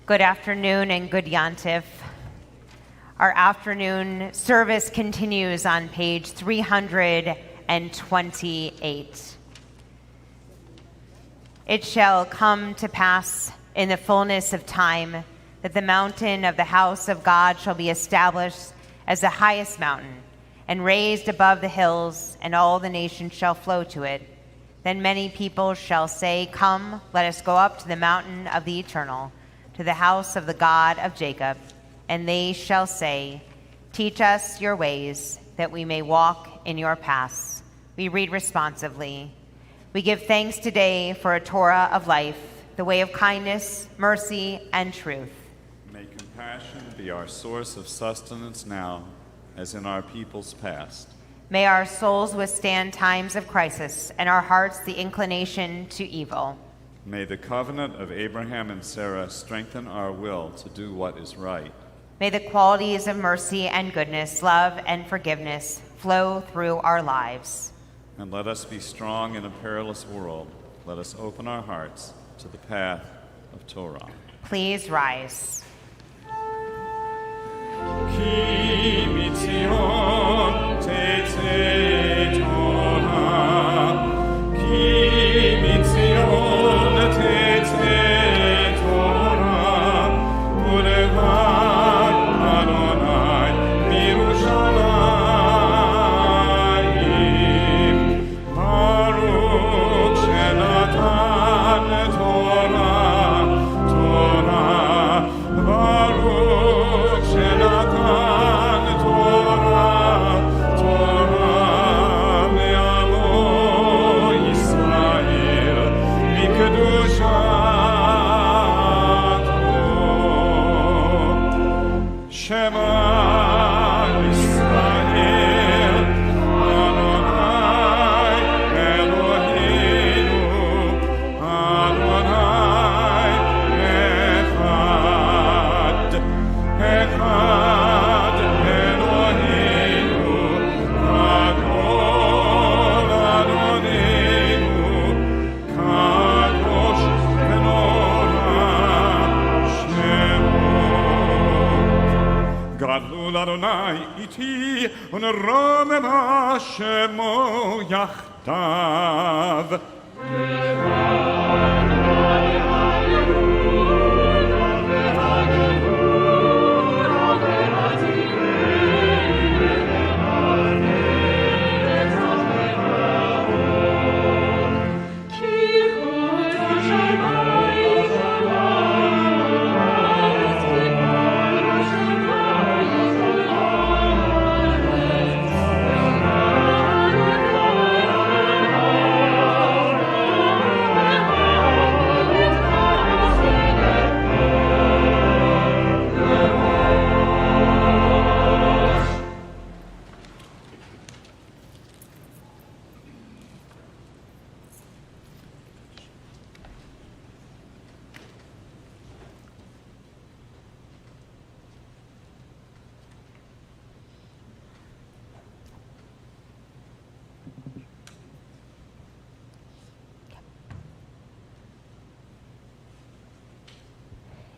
Good afternoon and good Yontif. Our afternoon service continues on page 328. It shall come to pass in the fullness of time that the mountain of the house of God shall be established as the highest mountain and raised above the hills, and all the nations shall flow to it. Then many people shall say, "Come, let us go up to the mountain of the Eternal, to the house of the God of Jacob." And they shall say, "Teach us your ways, that we may walk in your paths." We read responsively. We give thanks today for a Torah of life, the way of kindness, mercy, and truth. May compassion be our source of sustenance now, as in our peoples past. May our souls withstand times of crisis, and our hearts the inclination to evil. May the covenant of Abraham and Sarah strengthen our will to do what is right. May the qualities of mercy and goodness, love and forgiveness flow through our lives. And let us be strong in a perilous world. Let us open our hearts to the path of Torah. Please rise. Ki mitzion tetzei Torah, ki mitzion tetzei Torah, ulevad Adonai mirushalayim, Baruch shenatan Torah, Torah, Baruch shenatan Torah, Torah me'amo Yisrael, mikdushato. Shema Yisrael, Adonai Eloheinu, Adonai Echad, Echad Eloheinu, Gadol Adonenu, Kadosh Menorah Shemo. Gadol Adonai iti, uneromema Shemo yachdav.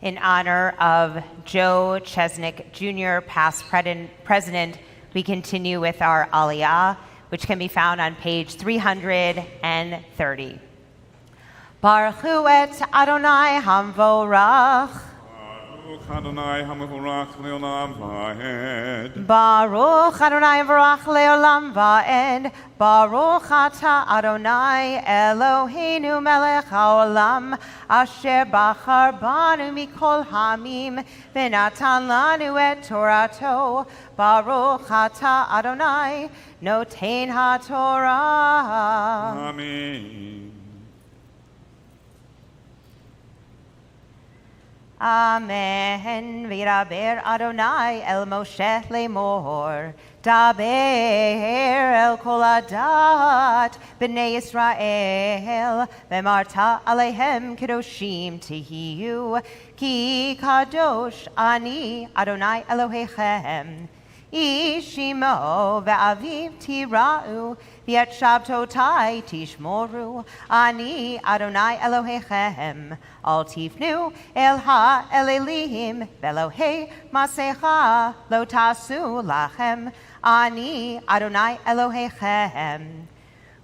In honor of Joe Chesnick Jr., past president, we continue with our Aliyah, which can be found on page 330. Baruch hu et Adonai hamvorach. Baruch Adonai hamvorach leolam va'ed. Baruch Adonai hamvorach leolam va'ed. Baruch ata Adonai Eloheinu melech haolam, asher bachar banu mikol hamim, v'natan lanu et Torato. Baruch ata Adonai noten haTorah. Amen. Amen. V'daber Adonai el Moshe lemor. Daber el kol adat b'nei Yisrael. V'marta alehem kedoshim tihiyu. Ki kadosh ani Adonai Elohechem. Ishimo ve'aviv tira'u, v'et shabtotai tishmoru. Ani Adonai Elohechem, al tifnu el ha'elelihim, ve'elohei masecha lo tasu lachem. Ani Adonai Elohechem.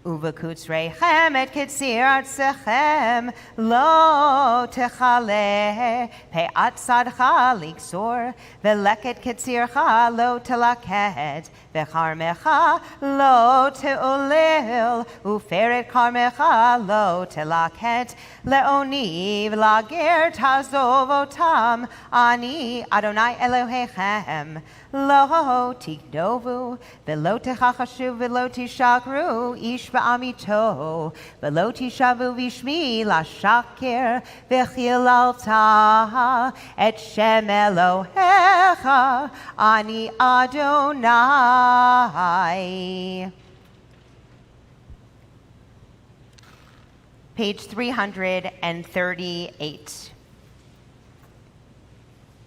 Uvekutzrechem et kitzir artzechem lo techale pe'at sadcha liksor veleket kitzircha lo telaket vecharmecha lo teolil uferet karmecha lo telaket leoni v'lager tazovotam ani Adonai Elohechem lo tiknovu velo techachashu velo tishakru ish ba'amito velo tishavu vishmi lashakir v'chilalta et shem Elohecha ani Adonai. Page 338.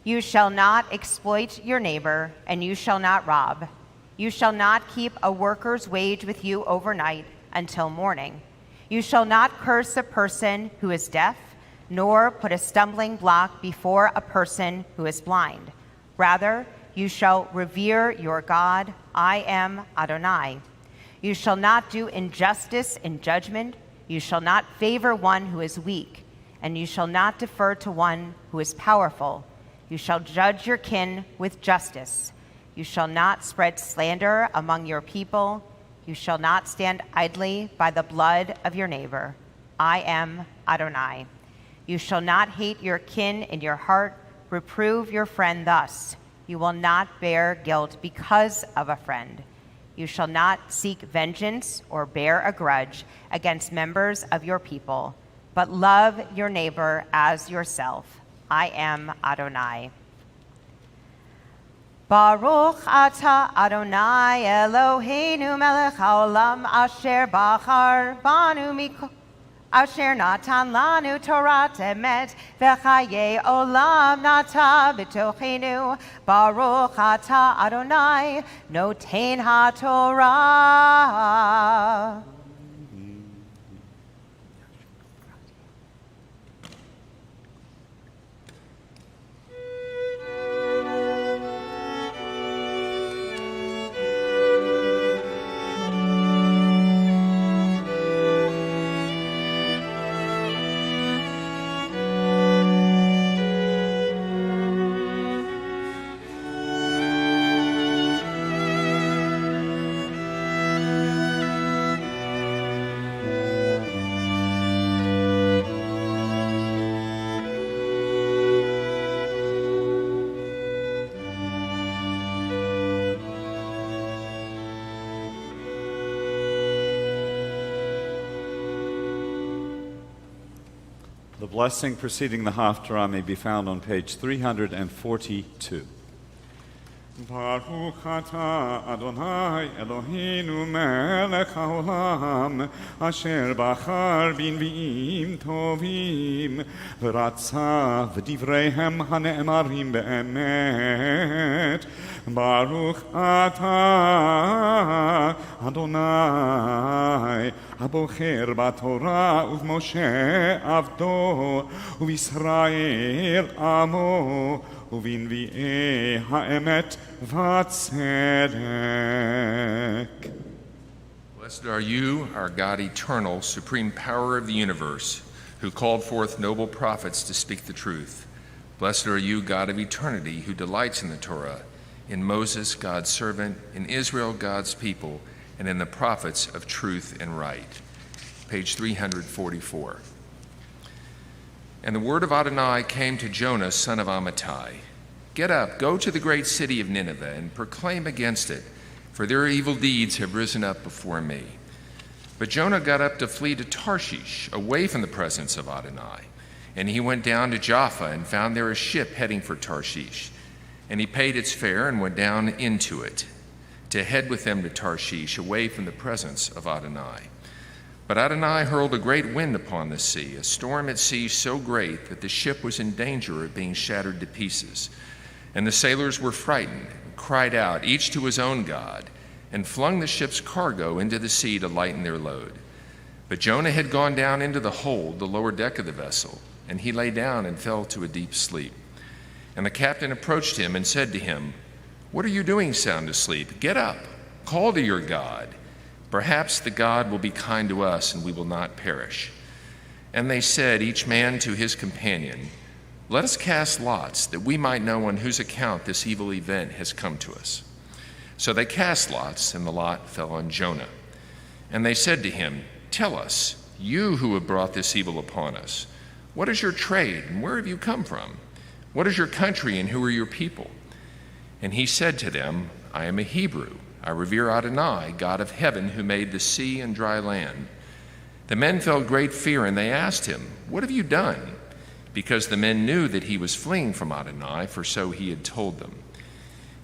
You shall not exploit your neighbor, and you shall not rob. You shall not keep a worker's wage with you overnight until morning. You shall not curse a person who is deaf, nor put a stumbling block before a person who is blind. Rather, you shall revere your God. I am Adonai. You shall not do injustice in judgment. You shall not favor one who is weak, and you shall not defer to one who is powerful. You shall judge your kin with justice. You shall not spread slander among your people. You shall not stand idly by the blood of your neighbor. I am Adonai. You shall not hate your kin in your heart. Reprove your friend thus. You will not bear guilt because of a friend. You shall not seek vengeance or bear a grudge against members of your people, but love your neighbor as yourself. I am Adonai. Baruch atah Adonai Eloheinu melech haolam asher bachar banu asher natan lanu Torah emet v'chaye olam nata b'tochenu. Baruch atah Adonai noten haTorah. The blessing preceding the Haftarah may be found on page 342. Baruch atah Adonai Eloheinu melech haolam asher bachar b'nvi'im tovim v'ratza v'divreihem hane'emarim be'emet. Baruch atah Adonai abocher b'Torah u'v'Moshe avdo u'Yisrael amo uvinvi'e ha'emet v'tzedek. Blessed are you, our God eternal, supreme power of the universe, who called forth noble prophets to speak the truth. Blessed are you, God of eternity, who delights in the Torah, in Moses, God's servant, in Israel, God's people, and in the prophets of truth and right. Page 344. And the word of Adonai came to Jonah, son of Amittai. Get up, go to the great city of Nineveh, and proclaim against it, for their evil deeds have risen up before me. But Jonah got up to flee to Tarshish, away from the presence of Adonai. And he went down to Jaffa and found there a ship heading for Tarshish. And he paid its fare and went down into it, to head with them to Tarshish, away from the presence of Adonai. But Adonai hurled a great wind upon the sea, a storm at sea so great that the ship was in danger of being shattered to pieces. And the sailors were frightened, cried out, each to his own god, and flung the ship's cargo into the sea to lighten their load. But Jonah had gone down into the hold, the lower deck of the vessel, and he lay down and fell to a deep sleep. And the captain approached him and said to him, "What are you doing sound asleep? Get up, call to your God. Perhaps the God will be kind to us and we will not perish." And they said, each man to his companion, "Let us cast lots, that we might know on whose account this evil event has come to us." So they cast lots, and the lot fell on Jonah. And they said to him, "Tell us, you who have brought this evil upon us, what is your trade, and where have you come from? What is your country, and who are your people?" And he said to them, "I am a Hebrew. I revere Adonai, God of heaven, who made the sea and dry land." The men felt great fear, and they asked him, "What have you done?" Because the men knew that he was fleeing from Adonai, for so he had told them.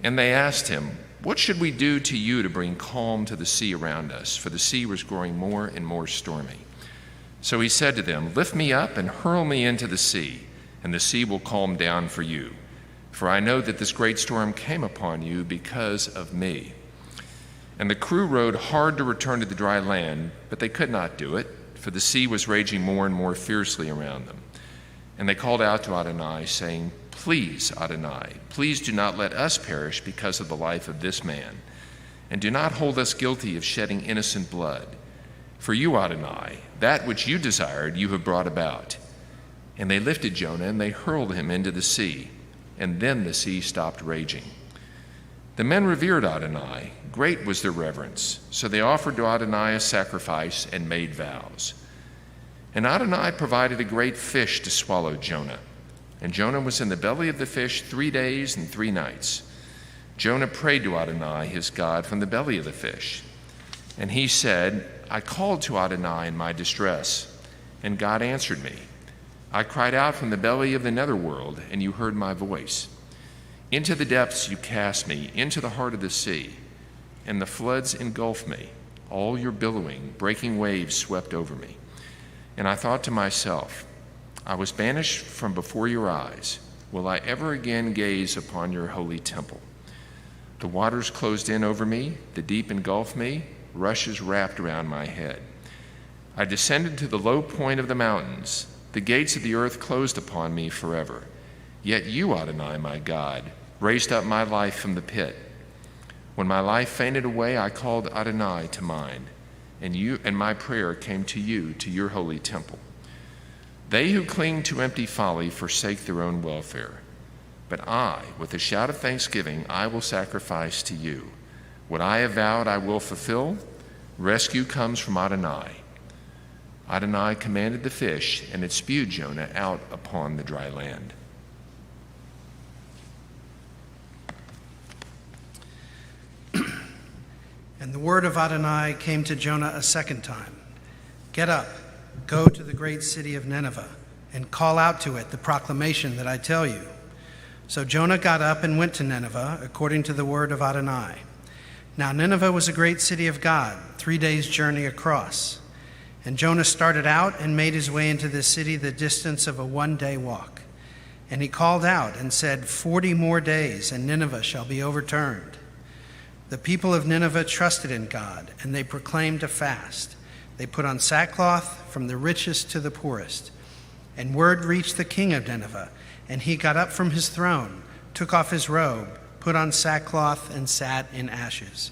And they asked him, "What should we do to you to bring calm to the sea around us?" For the sea was growing more and more stormy. So he said to them, "Lift me up and hurl me into the sea, and the sea will calm down for you. For I know that this great storm came upon you because of me." And the crew rowed hard to return to the dry land, but they could not do it, for the sea was raging more and more fiercely around them. And they called out to Adonai, saying, "Please, Adonai, please do not let us perish because of the life of this man, and do not hold us guilty of shedding innocent blood. For you, Adonai, that which you desired you have brought about." And they lifted Jonah, and they hurled him into the sea, and then the sea stopped raging. The men revered Adonai. Great was their reverence. So they offered to Adonai a sacrifice and made vows. And Adonai provided a great fish to swallow Jonah. And Jonah was in the belly of the fish 3 days and 3 nights. Jonah prayed to Adonai, his God, from the belly of the fish. And he said, "I called to Adonai in my distress, and God answered me. I cried out from the belly of the netherworld, and you heard my voice. Into the depths you cast me, into the heart of the sea, and the floods engulfed me. All your billowing, breaking waves swept over me. And I thought to myself, I was banished from before your eyes. Will I ever again gaze upon your holy temple? The waters closed in over me, the deep engulfed me, rushes wrapped around my head. I descended to the low point of the mountains. The gates of the earth closed upon me forever. Yet you, Adonai, my God, raised up my life from the pit. When my life fainted away, I called Adonai to mind, and my prayer came to you, to your holy temple. They who cling to empty folly forsake their own welfare. But I, with a shout of thanksgiving, I will sacrifice to you. What I have vowed I will fulfill. Rescue comes from Adonai. Adonai commanded the fish, and it spewed Jonah out upon the dry land. And the word of Adonai came to Jonah a second time. Get up, go to the great city of Nineveh, and call out to it the proclamation that I tell you. So Jonah got up and went to Nineveh, according to the word of Adonai. Now Nineveh was a great city of God, 3 days' journey across. And Jonah started out and made his way into the city the distance of a 1-day walk. And he called out and said, 40 more days, and Nineveh shall be overturned. The people of Nineveh trusted in God, and they proclaimed a fast. They put on sackcloth from the richest to the poorest. And word reached the king of Nineveh, and he got up from his throne, took off his robe, put on sackcloth, and sat in ashes.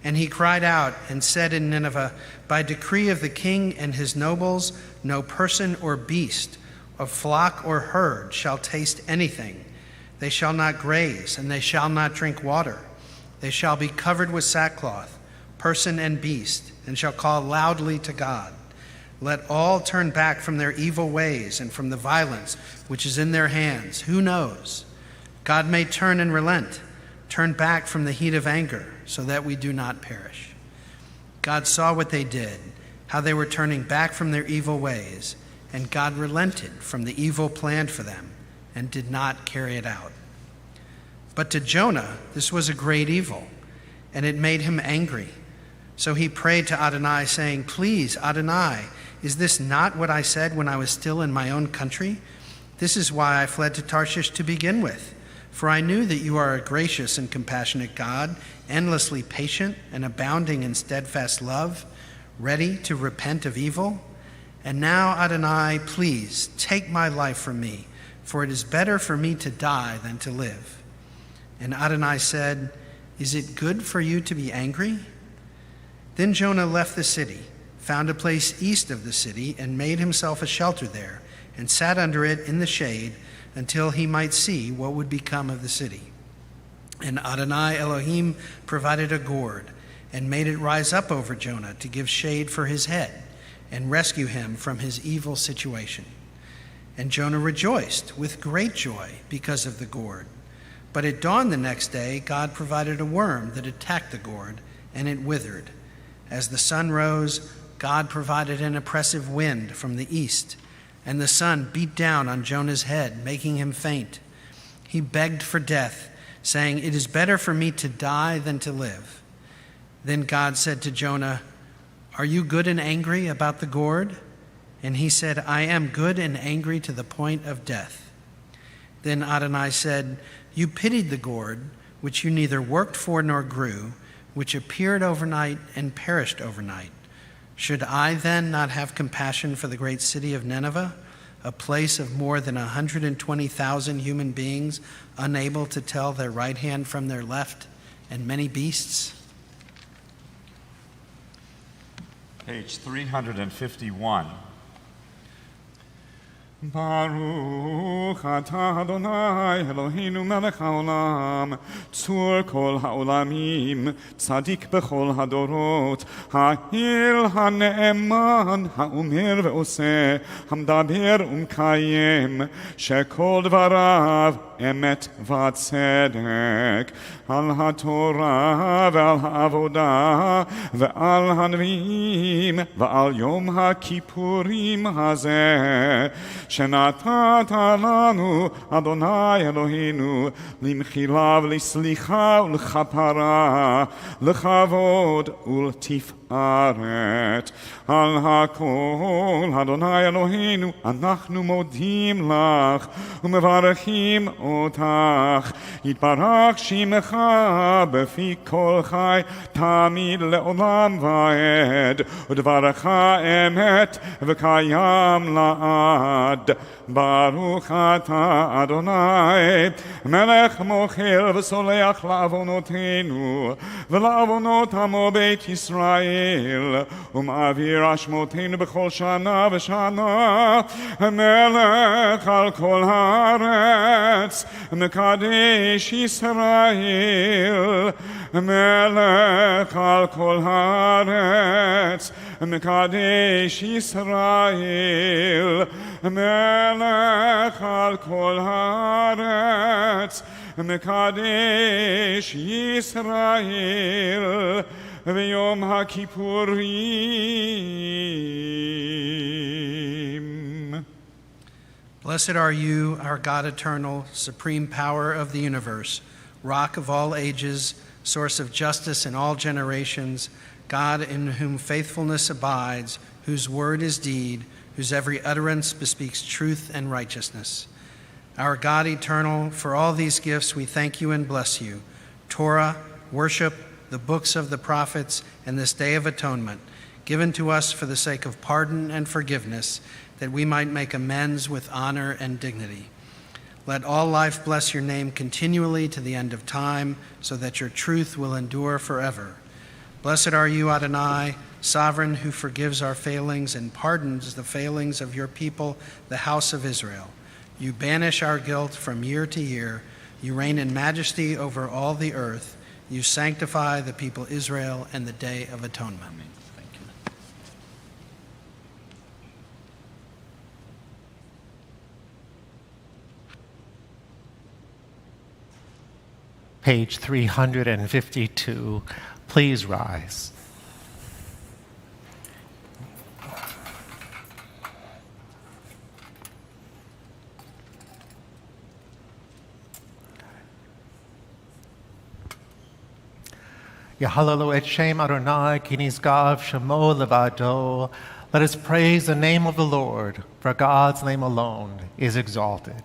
And he cried out and said in Nineveh, by decree of the king and his nobles, no person or beast, of flock or herd, shall taste anything. They shall not graze, and they shall not drink water. They shall be covered with sackcloth, person and beast, and shall call loudly to God. Let all turn back from their evil ways and from the violence which is in their hands. Who knows? God may turn and relent, turn back from the heat of anger, so that we do not perish. God saw what they did, how they were turning back from their evil ways, and God relented from the evil planned for them and did not carry it out. But to Jonah, this was a great evil, and it made him angry. So he prayed to Adonai, saying, please, Adonai, is this not what I said when I was still in my own country? This is why I fled to Tarshish to begin with, For I knew that you are a gracious and compassionate God, endlessly patient and abounding in steadfast love, ready to repent of evil. And now, Adonai, please take my life from me, for it is better for me to die than to live." And Adonai said, "Is it good for you to be angry?" Then Jonah left the city, found a place east of the city, and made himself a shelter there, and sat under it in the shade until he might see what would become of the city. And Adonai Elohim provided a gourd, and made it rise up over Jonah to give shade for his head, and rescue him from his evil situation. And Jonah rejoiced with great joy because of the gourd. But at dawn the next day, God provided a worm that attacked the gourd, and it withered. As the sun rose, God provided an oppressive wind from the east, and the sun beat down on Jonah's head, making him faint. He begged for death, saying, "It is better for me to die than to live." Then God said to Jonah, "Are you good and angry about the gourd?" And he said, "I am good and angry to the point of death." Then Adonai said, "You pitied the gourd, which you neither worked for nor grew, which appeared overnight and perished overnight. Should I then not have compassion for the great city of Nineveh, a place of more than 120,000 human beings, unable to tell their right hand from their left, and many beasts?" Page 351. ברוך אתה אדוני אלוהינו מלך העולם צור כל העולמים צדיק בכל הדורות האל הנאמן האומר ועושה המדבר ומקיים שכל דבריו אמת וצדק על התורה ועל העבודה ועל הנביאים ועל יום הכיפורים הזה שנתת לנו אדוני אלוהינו למחילה ולסליחה ולכפרה לכבוד ולתפארת על הכל אדוני אלוהינו אנחנו מודים לך ומברכים אותך יתברך שמך בפי כל חי תמיד לעולם ועד ודברך אמת וקיים לעד ברוך אתה אדוני מלך מוחל וסולח לעוונותינו ולעוונות עמו בית ישראל ומעביר אשמותינו בכל שנה ושנה מלך על כל הארץ מקדש ישראל מלך על כל הארץ מקדש ישראל מלך על כל הארץ מקדש ישראל ביום הכיפורים. Blessed are you, our God eternal, supreme power of the universe, rock of all ages, source of justice in all generations, God in whom faithfulness abides, whose word is deed, whose every utterance bespeaks truth and righteousness. Our God eternal, for all these gifts we thank you and bless you. Torah, worship, the books of the prophets, and this day of atonement, given to us for the sake of pardon and forgiveness, that we might make amends with honor and dignity. Let all life bless your name continually to the end of time, so that your truth will endure forever. Blessed are you, Adonai, sovereign who forgives our failings and pardons the failings of your people, the house of Israel. You banish our guilt from year to year. You reign in majesty over all the earth. You sanctify the people Israel and the day of atonement. Thank you. Page 352. Please rise. Yahalelu et Shem Adonai ki nizgav shemo levado. Let us praise the name of the Lord, for God's name alone is exalted.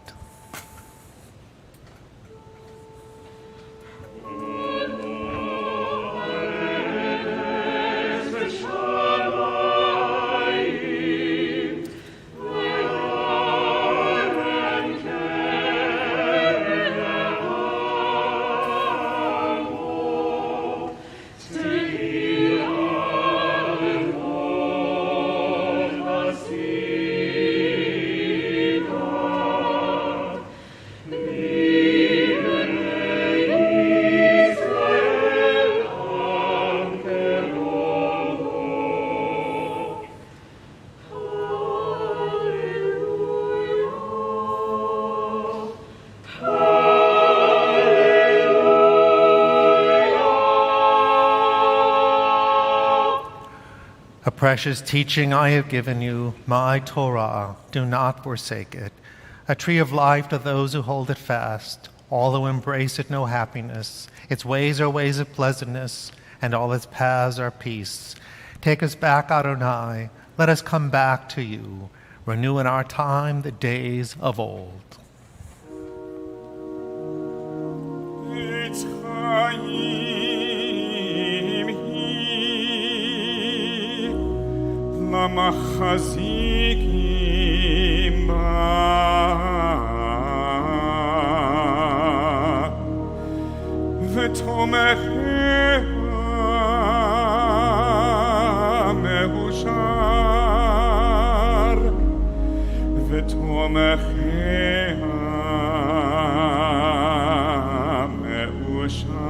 precious teaching I have given you, my Torah, do not forsake it. A tree of life to those who hold it fast. All who embrace it know happiness. Its ways are ways of pleasantness, and all its paths are peace. Take us back, Adonai. Let us come back to you. Renew in our time the days of old. It's Chaim hi, lamachazikim ba, v'tomechea meushar, v'tomechea meushar.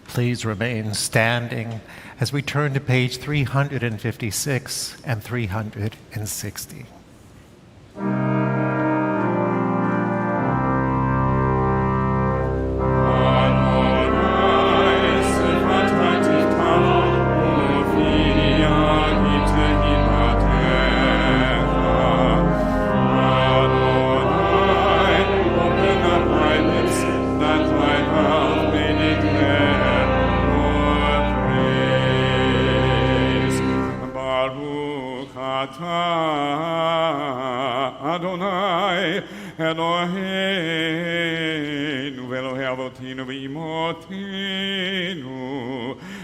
Please remain standing as we turn to page 356 and 360. Adonai Eloheinu v'Elohei Avotinu v'Imotinu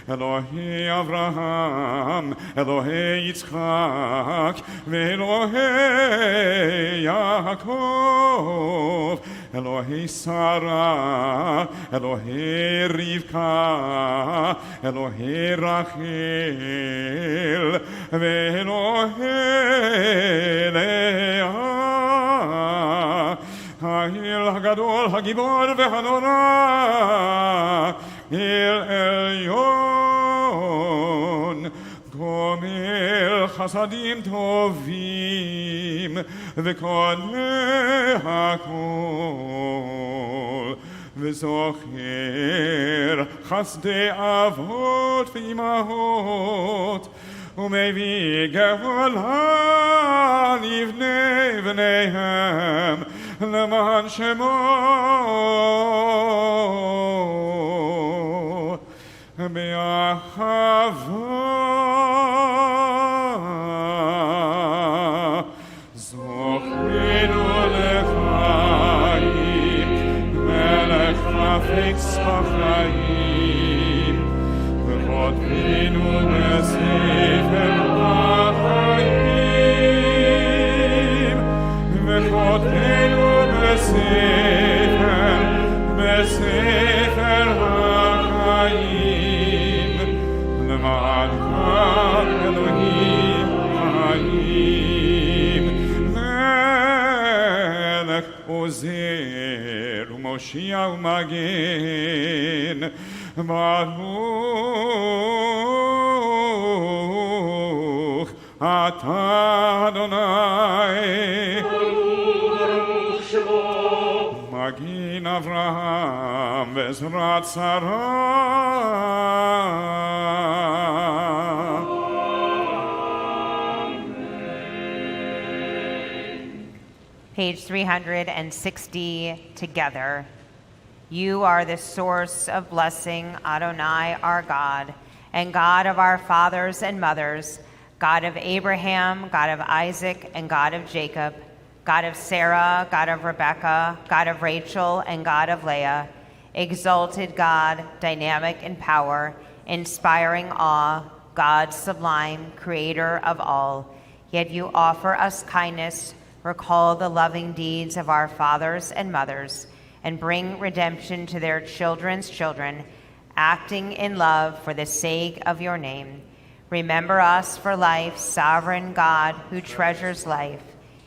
Elohei Avraham Elohei Yitzchak v'Elohei Yaakov Elohei Sarah Elohei Rivka Elohei Rachel v'Elohei Leah Ha'il Hagadol Hagibor v'Hanora Il Elyon Gomel Chasadim Tovim V'Koneh HaKol V'Zocher Chasdei Avot v'Imahot ומביא גאולה לבני בניהם למען שמו באחווה זוכרנו לחיים מלך חפץ בחיים וכותבינו בספר החיים וכותבינו בספר החיים למענך אלוהים חיים עוזר ומושיע ומגן, ברוך אתה אדוני. ברוך שמו. מגן אברהם בעזרת שרה. Page 360 together. You are the source of blessing, Adonai, our God, and God of our fathers and mothers, God of Abraham, God of Isaac, and God of Jacob, God of Sarah, God of Rebekah, God of Rachel, and God of Leah, exalted God, dynamic in power, inspiring awe, God sublime, creator of all. Yet you offer us kindness, recall the loving deeds of our fathers and mothers, and bring redemption to their children's children, acting in love for the sake of your name. Remember us for life, sovereign God who treasures life.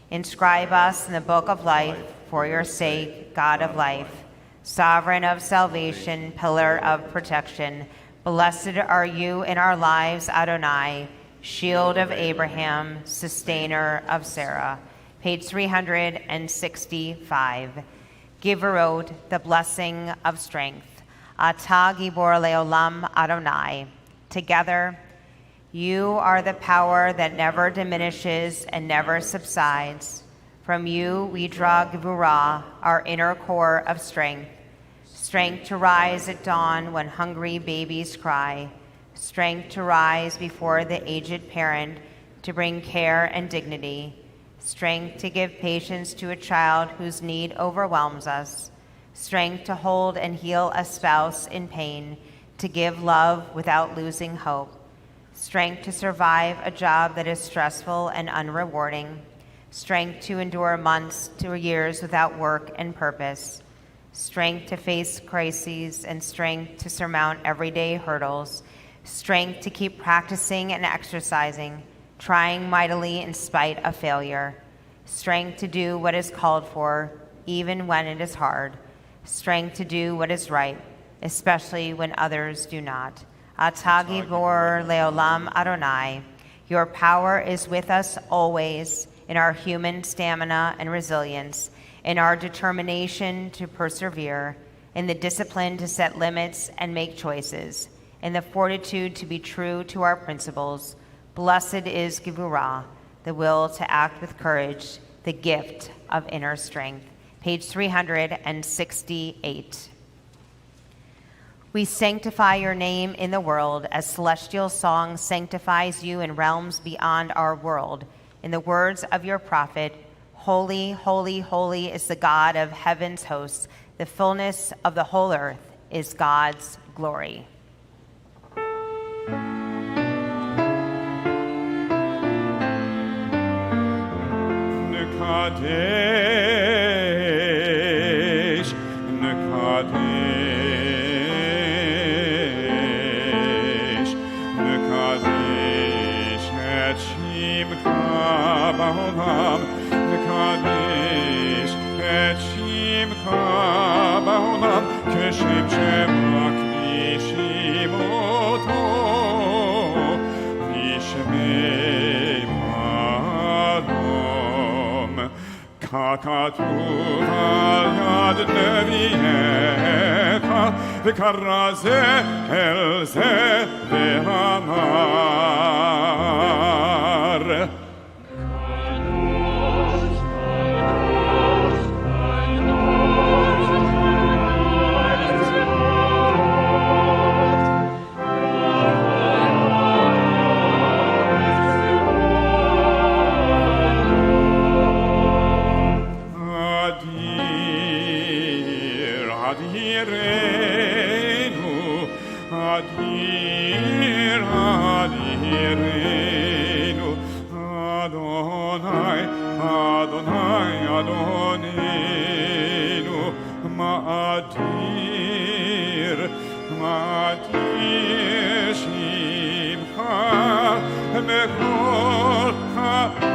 Inscribe us in the book of life for your sake, God of life. Sovereign of salvation, pillar of protection, blessed are you in our lives, Adonai, shield of Abraham, sustainer of Sarah. Page 365. Giverot, the blessing of strength. Ata gibor leolam Adonai. Together, you are the power that never diminishes and never subsides. From you we draw gevurah, our inner core of strength. Strength to rise at dawn when hungry babies cry. Strength to rise before the aged parent to bring care and dignity. Strength to give patience to a child whose need overwhelms us. Strength to hold and heal a spouse in pain, to give love without losing hope. Strength to survive a job that is stressful and unrewarding. Strength to endure months to years without work and purpose. Strength to face crises and strength to surmount everyday hurdles. Strength to keep practicing and exercising, trying mightily in spite of failure. Strength to do what is called for, even when it is hard. Strength to do what is right, especially when others do not. Ata gibor leolam Adonai. Your power is with us always in our human stamina and resilience, in our determination to persevere, in the discipline to set limits and make choices, in the fortitude to be true to our principles. Blessed is gevurah, the will to act with courage, the gift of inner strength. Page 368. We sanctify your name in the world as celestial song sanctifies you in realms beyond our world. In the words of your prophet, holy, holy, holy is the God of heaven's hosts. The fullness of the whole earth is God's glory. Nekadesh, Nekadesh, Nekadesh, et shimcha ba'olam, Nekadesh, et shimcha ba'olam, keshem shemakdishim oto, v'shmei Adom. ככתוב על יד נביאך, וקרא זה אל זה ואמר. מכל הארץ.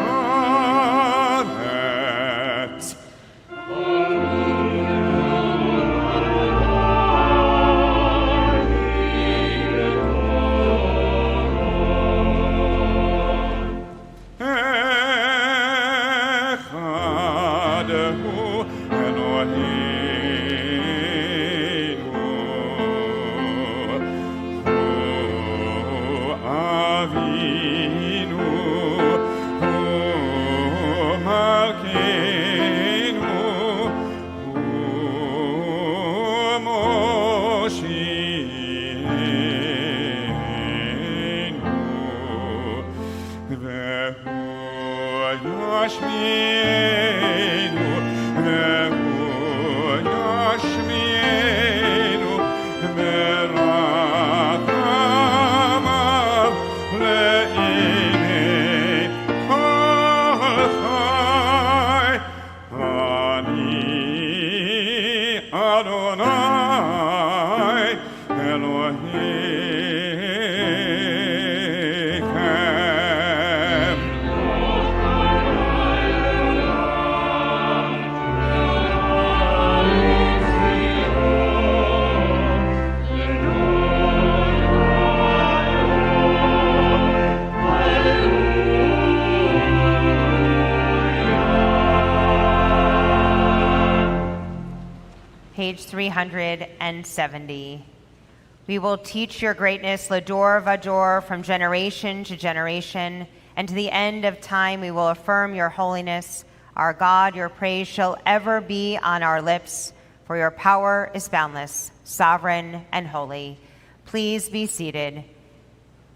Adonai Elohim. Page 370. We will teach your greatness, Lador Vador, from generation to generation, and to the end of time we will affirm your holiness. Our God, your praise shall ever be on our lips, for your power is boundless, sovereign, and holy. Please be seated.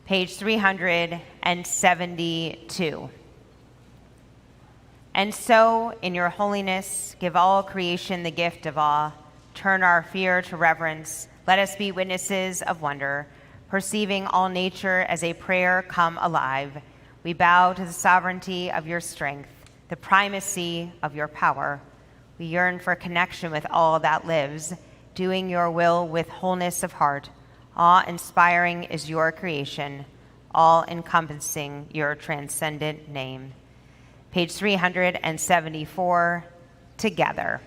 Page 372. And so, in your holiness, give all creation the gift of awe. Turn our fear to reverence. Let us be witnesses of wonder, perceiving all nature as a prayer come alive. We bow to the sovereignty of your strength, the primacy of your power. We yearn for connection with all that lives, doing your will with wholeness of heart. Awe-inspiring is your creation, all-encompassing your transcendent name. Page 374, together.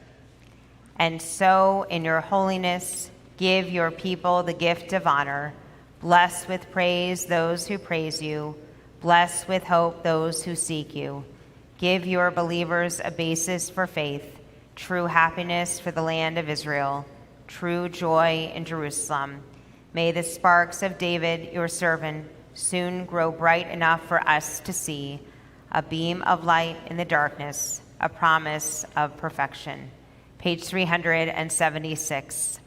And so, in your holiness, give your people the gift of honor. Bless with praise those who praise you. Bless with hope those who seek you. Give your believers a basis for faith, true happiness for the land of Israel, true joy in Jerusalem. May the sparks of David, your servant, soon grow bright enough for us to see, a beam of light in the darkness, a promise of perfection. Page 376.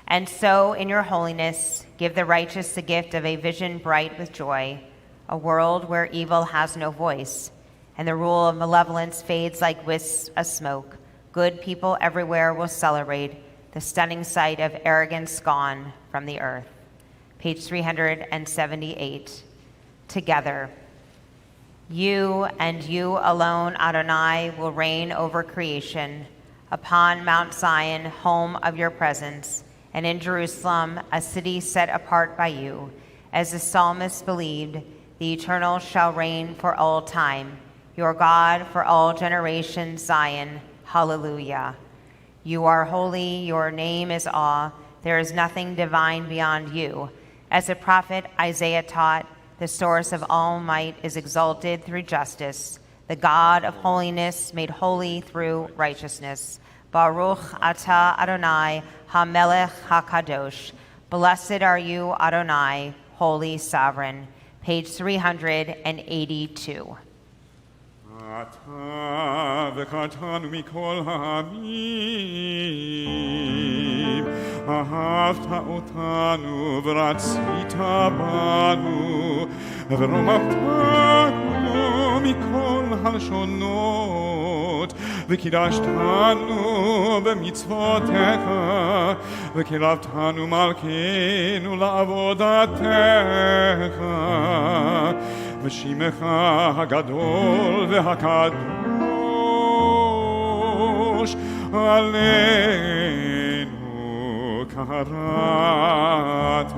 And so, in your holiness, give the righteous the gift of a vision bright with joy, a world where evil has no voice, and the rule of malevolence fades like wisps of smoke. Good people everywhere will celebrate the stunning sight of arrogance gone from the earth. Page 378. Together. You and you alone, Adonai, will reign over creation, upon Mount Zion, home of your presence, and in Jerusalem, a city set apart by you. As the psalmist believed, the Eternal shall reign for all time, your God for all generations, Zion. Hallelujah. You are holy, your name is awe. There is nothing divine beyond you. As the prophet Isaiah taught, the source of all might is exalted through justice, the God of holiness made holy through righteousness. Baruch atah Adonai, HaMelech HaKadosh. Blessed are you, Adonai, holy sovereign. Page 382. אתה וקטנו מכל העמים, אהבת אותנו ורצית בנו, ורוממתנו מכל הלשונות, וקידשתנו במצוותיך, וקרבתנו מלכנו לעבודתך. ושמך הגדול והקדוש עלינו קראת.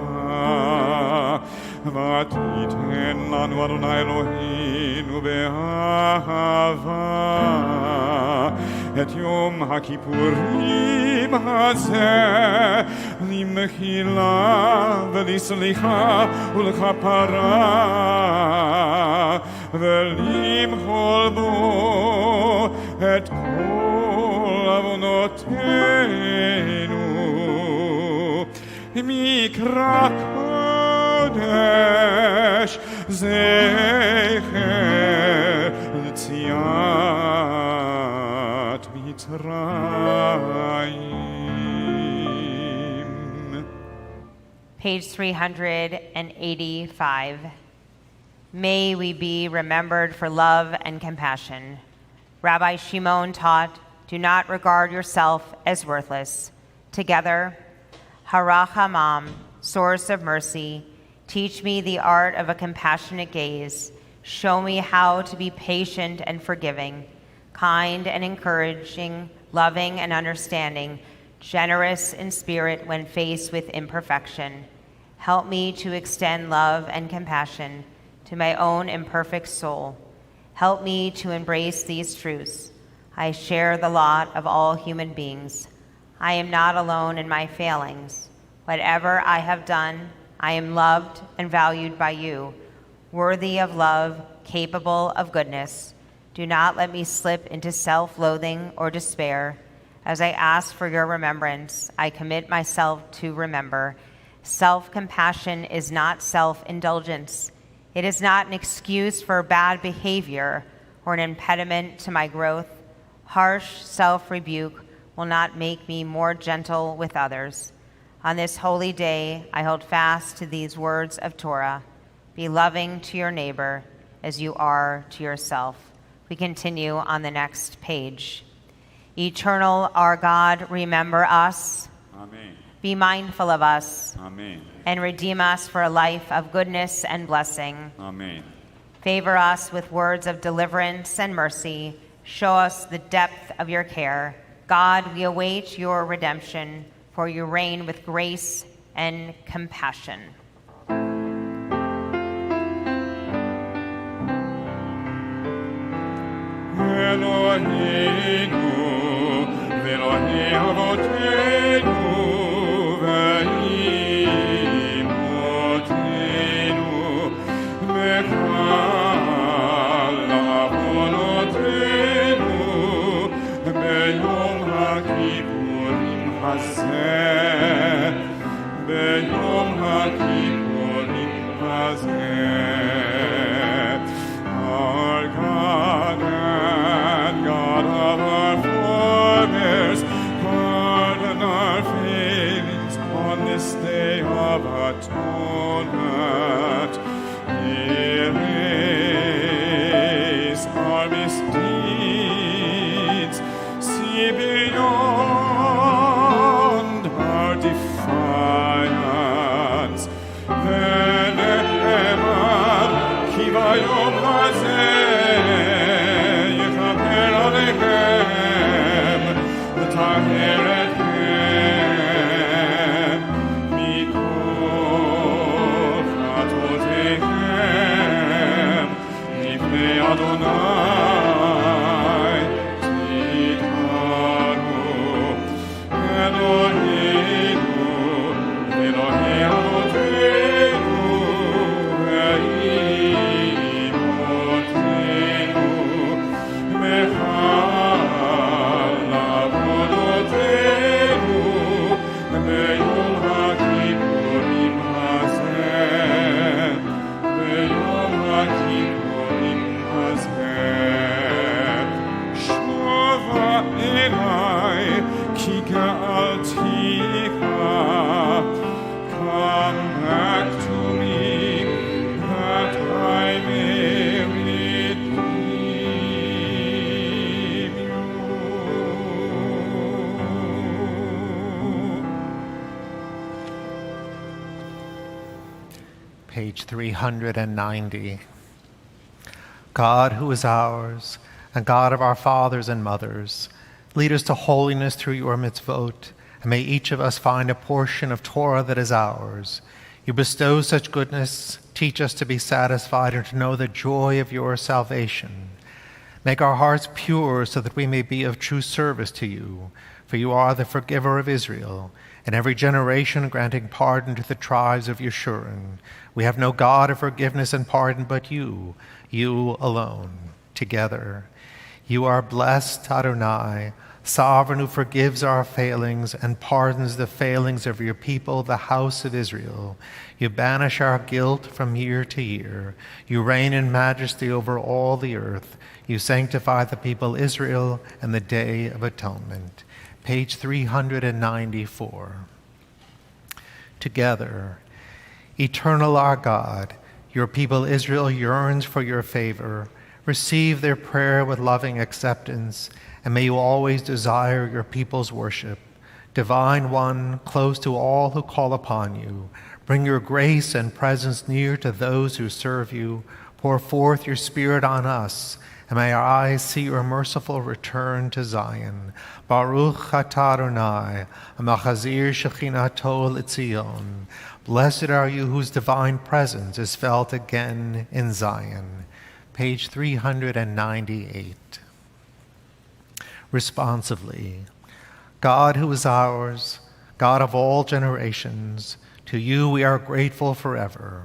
ותיתן לנו אדוני אלוהינו באהבה את יום הכיפורים הזה למחילה ולסליחה ולכפרה ולמחול בו את כל עוונותינו מקרא קודש זכר ליציאת מצרים. Page 385. May we be remembered for love and compassion. Rabbi Shimon taught, do not regard yourself as worthless. Together, Harachamam, source of mercy, teach me the art of a compassionate gaze. Show me how to be patient and forgiving, kind and encouraging, loving and understanding, generous in spirit when faced with imperfection. Help me to extend love and compassion to my own imperfect soul. Help me to embrace these truths. I share the lot of all human beings. I am not alone in my failings. Whatever I have done, I am loved and valued by you, worthy of love, capable of goodness. Do not let me slip into self-loathing or despair. As I ask for your remembrance, I commit myself to remember. Self-compassion is not self-indulgence. It is not an excuse for bad behavior or an impediment to my growth. Harsh self-rebuke will not make me more gentle with others. On this holy day, I hold fast to these words of Torah. Be loving to your neighbor as you are to yourself. We continue on the next page. Eternal our God, remember us. Amen. Be mindful of us. Amen. And redeem us for a life of goodness and blessing. Amen. Favor us with words of deliverance and mercy. Show us the depth of your care. God, we await your redemption, for you reign with grace and compassion. Eloheinu, Elohe Avotenu, Ve'imotenu, Mechal Avonotenu, Beyom HaKippurim Hazeh, Beyom HaKippurim Hazeh. Our God and God of our forebears, pardon our failings on this day of atonement. Erase our misdeeds, see beyond our defiance. Ve'ne'eman kivayom hazeh yikaper alechem v'taher etchem mikol chatotechem mipnei Adonai titaru. Eloheinu, Elohe Avotenu, Ve'imotenu, Mechal Avonotenu, Beyom HaKippurim Hazeh, Beyom HaKippurim Hazeh. Shova elai ki ga'alticha. Come back to me that I may redeem you. Page 390. God who is ours, and God of our fathers and mothers, lead us to holiness through your mitzvot, and may each of us find a portion of Torah that is ours. You bestow such goodness, teach us to be satisfied and to know the joy of your salvation. Make our hearts pure so that we may be of true service to you, for you are the forgiver of Israel, in every generation granting pardon to the tribes of Yeshurun. We have no God of forgiveness and pardon but you alone, together. You are blessed, Adonai, sovereign who forgives our failings and pardons the failings of your people, the house of Israel. You banish our guilt from year to year. You reign in majesty over all the earth. You sanctify the people Israel and the day of atonement. Page 394. Together, eternal our God, your people Israel yearns for your favor. Receive their prayer with loving acceptance, and may you always desire your people's worship. Divine One, close to all who call upon you, bring your grace and presence near to those who serve you. Pour forth your Spirit on us, and may our eyes see your merciful return to Zion. Baruch atah Adonai, amachazir shechinato l'tzion. Blessed are you whose divine presence is felt again in Zion. Page 398. Responsively, God who is ours, God of all generations, to you we are grateful forever.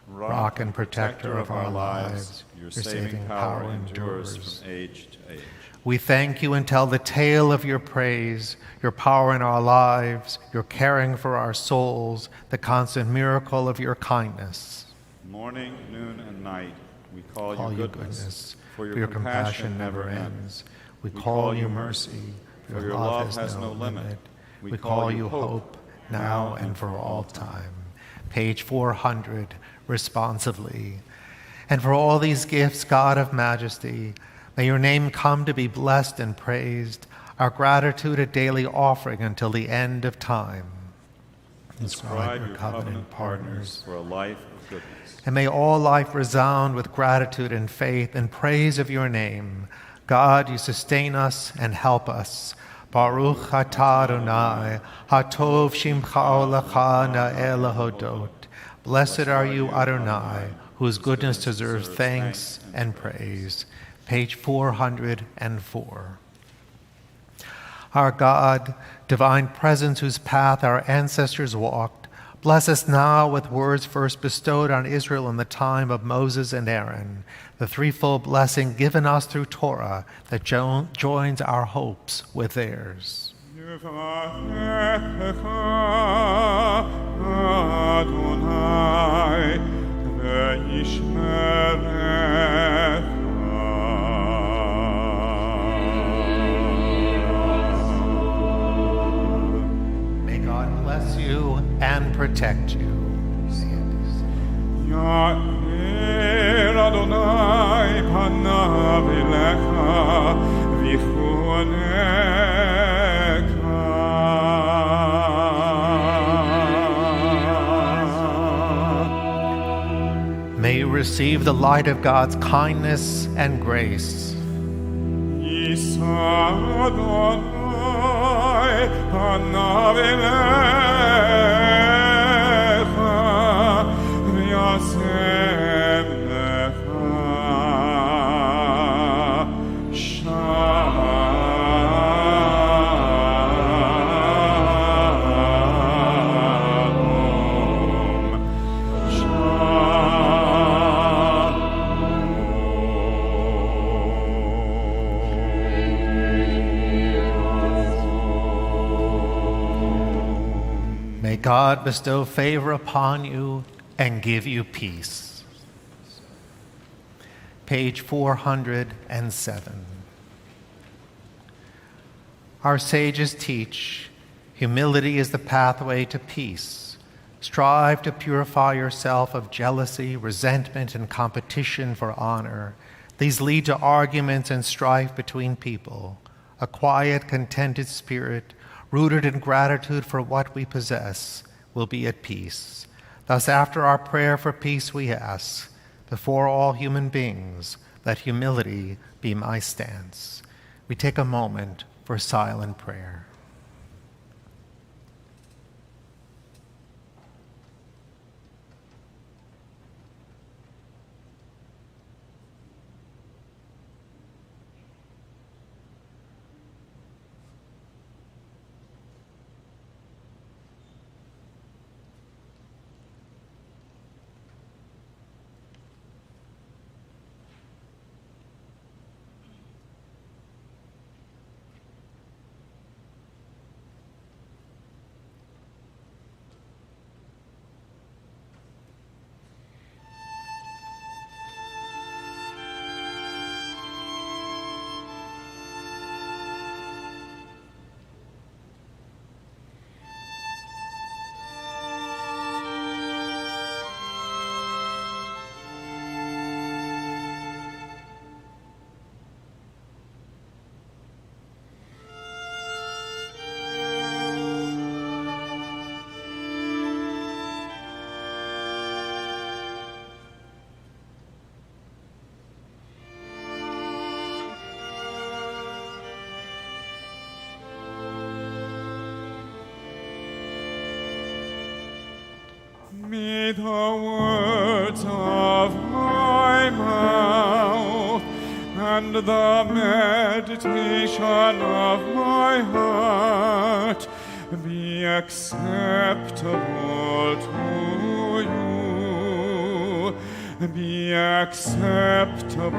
Rock and protector of our lives, your saving power endures from age to age. We thank you and tell the tale of your praise, your power in our lives, your caring for our souls, the constant miracle of your kindness. Morning, noon, and night, we call you goodness, for your compassion never ends. We call you mercy, for your love has no limit. We call you hope, now and for all time. Page 400, responsively. And for all these gifts, God of majesty, may your name come to be blessed and praised, our gratitude a daily offering until the end of time. Inscribe your covenant partners for a life of goodness. And may all life resound with gratitude and faith and praise of your name. God, you sustain us and help us. Baruch atah Adonai, hatov shimcha olacha na'el hodot. Blessed are you, Adonai, whose goodness deserves thanks and praise. Page 404. Our God, divine presence whose path our ancestors walked, bless us now with words first bestowed on Israel in the time of Moses and Aaron, the threefold blessing given us through Torah that joins our hopes with theirs. May God bless you and protect you. Ya'er Adonai panav elecha v'choneka. May you receive the light of God's kindness and grace. Yisa Adonai panav elecha v'yasem lecha shalom. May God bestow favor upon you and give you peace. Page 407. Our sages teach, humility is the pathway to peace. Strive to purify yourself of jealousy, resentment, and competition for honor. These lead to arguments and strife between people. A quiet, contented spirit, rooted in gratitude for what we possess, will be at peace. Thus, after our prayer for peace, we ask, before all human beings, let humility be my stance. We take a moment for silent prayer. May the words of my mouth and the meditation of my heart be acceptable to you, be acceptable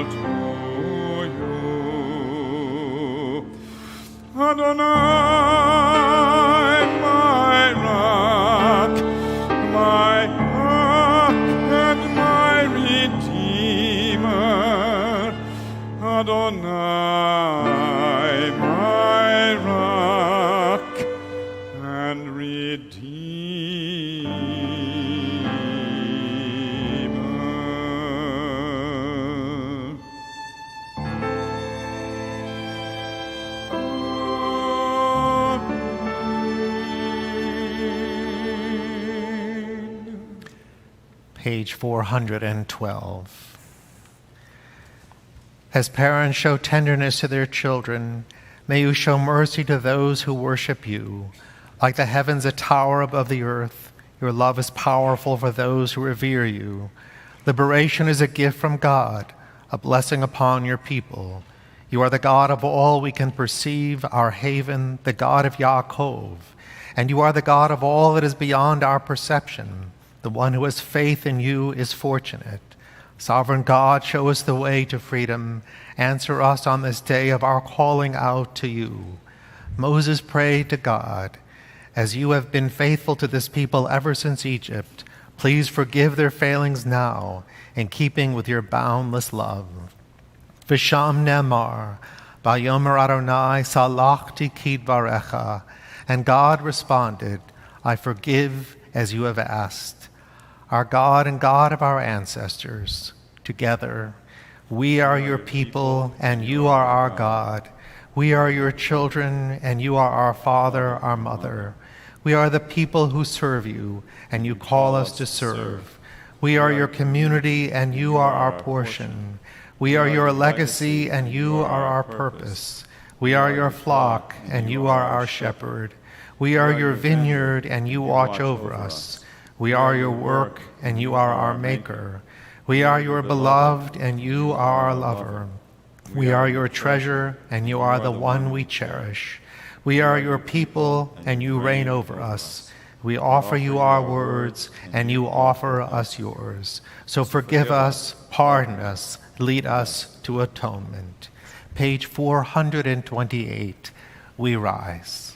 to you. Adonai, my rock, my rock and my redeemer. Adonai, my rock and redeemer. Page 412. As parents show tenderness to their children, may you show mercy to those who worship you. Like the heavens a tower above the earth, your love is powerful for those who revere you. Liberation is a gift from God, a blessing upon your people. You are the God of all we can perceive, our haven, the God of Yaakov. And you are the God of all that is beyond our perception. The one who has faith in you is fortunate. Sovereign God, show us the way to freedom. Answer us on this day of our calling out to you. Moses prayed to God, as you have been faithful to this people ever since Egypt, please forgive their failings now, in keeping with your boundless love. V'sham nemar, Vayomer Adonai, salachti kidvarecha. And God responded, I forgive as you have asked. Our God and God of our ancestors, together, we are your people and you are our God. We are your children and you are our father, our mother. We are the people who serve you and you call us to serve. We are your community and you are our portion. We are your legacy and you are our purpose. We are your flock and you are our shepherd. We are your vineyard and you watch over us. We are your work, and you are our maker. We are your beloved, and you are our lover. We are your treasure, and you are the one we cherish. We are your people, and you reign over us. We offer you our words, and you offer us yours. So forgive us, pardon us, lead us to atonement. Page 428, we rise.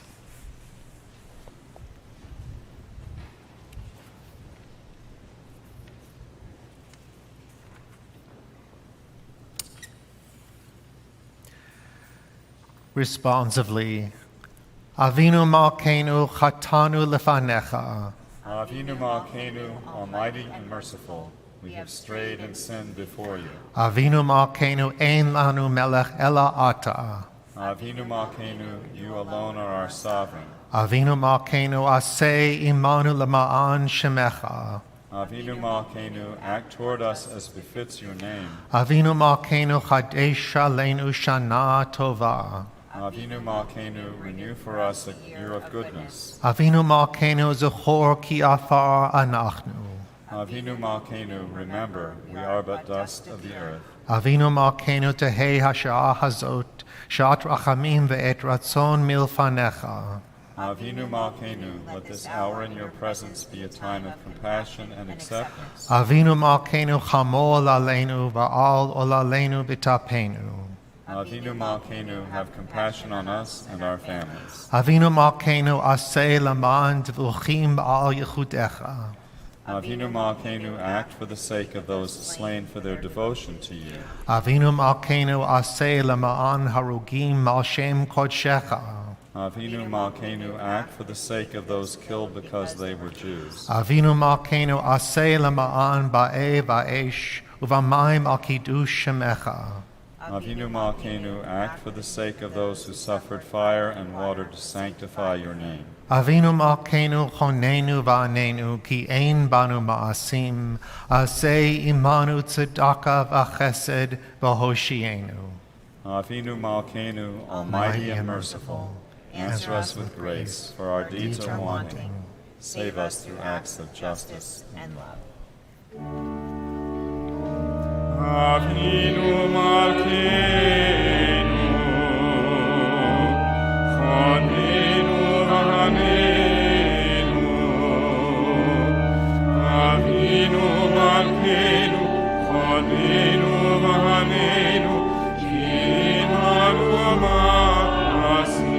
Responsively, Avinu Malkeinu Chatanu Lefanecha. Avinu Malkeinu, almighty and merciful, we have strayed and sinned before you. Avinu Malkeinu Ein Lanu Melech Ela Ata. Avinu Malkeinu, you alone are our sovereign. Avinu Malkeinu Aseh Imanu Lema'an Shemecha. Avinu Malkeinu, act toward us as befits your name. Avinu Malkeinu Chadesh Aleinu Shana Tova. Avinu Malkeinu, renew for us a year of goodness. Avinu Malkeinu Zechor Ki Afar Anachnu. Avinu Malkeinu, remember, we are but dust of the earth. Avinu Malkeinu Tehei Hasha'ah Hazot, Shat Rachamim Ve'et Ratzon Milfanecha. Avinu Malkeinu, let this hour in your presence be a time of compassion and acceptance. Avinu Malkeinu Chamol Aleinu Va'al Ol Aleinu B'Tapenu. Avinu Malkeinu, have compassion on us and our families. Avinu Malkeinu Aseh Laman Dvuchim Ba'al Yechudecha. Avinu Malkeinu, act for the sake of those slain for their devotion to you. Avinu Malkeinu Aseh Lama'an Harugim Al Shem Kodshecha. Avinu Malkeinu, act for the sake of those killed because they were Jews. Avinu Malkeinu Aseh Lama'an Ba'e Va'esh Uvamayim Al Kiddush Shemecha. Avinu Malkeinu, act for the sake of those who suffered fire and water to sanctify your name. Avinu Malkeinu Chonenu Va'anenu Ki Ein Banu Ma'asim Aseh Imanu Tzedaka V'Chesed V'Hoshienu. Avinu Malkeinu, almighty and merciful, answer us with grace, for our deeds are wanting. Save us through acts of justice and love. Avinu Malkeinu, Chonenu v'Hanenu. Avinu Malkeinu, Chonenu v'Hanenu, Ki nanu ma'asim.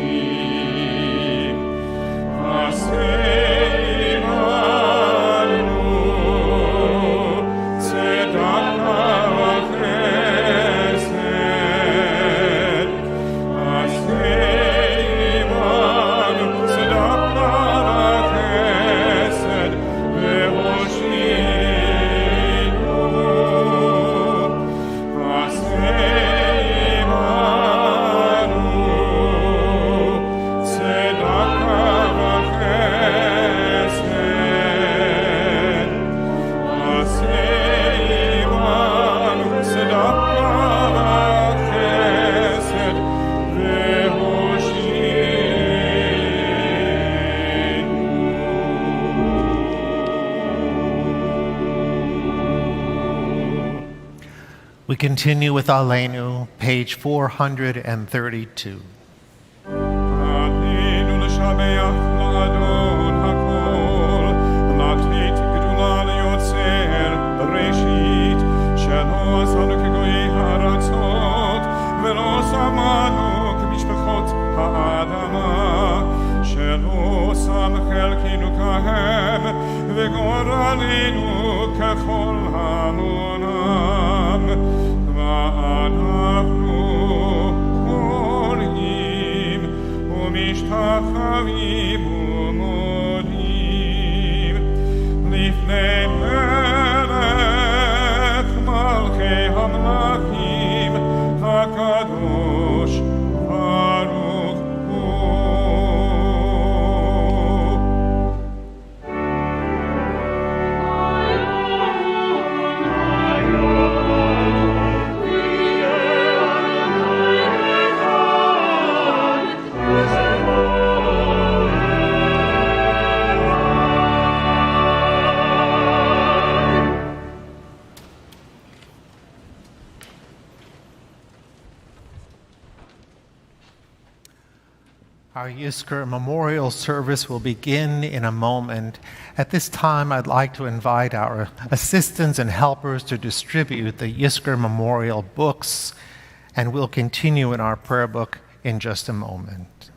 We continue with Aleinu, page 432. וגורלנו ככל המונם, ואנחנו קוראים ומשתחווים ומודים לפני מלך מלכי המלכים הקדוש ברוך הוא. Our Yizkor memorial service will begin in a moment. At this time, I'd like to invite our assistants and helpers to distribute the Yizkor memorial books, and we'll continue in our prayer book in just a moment.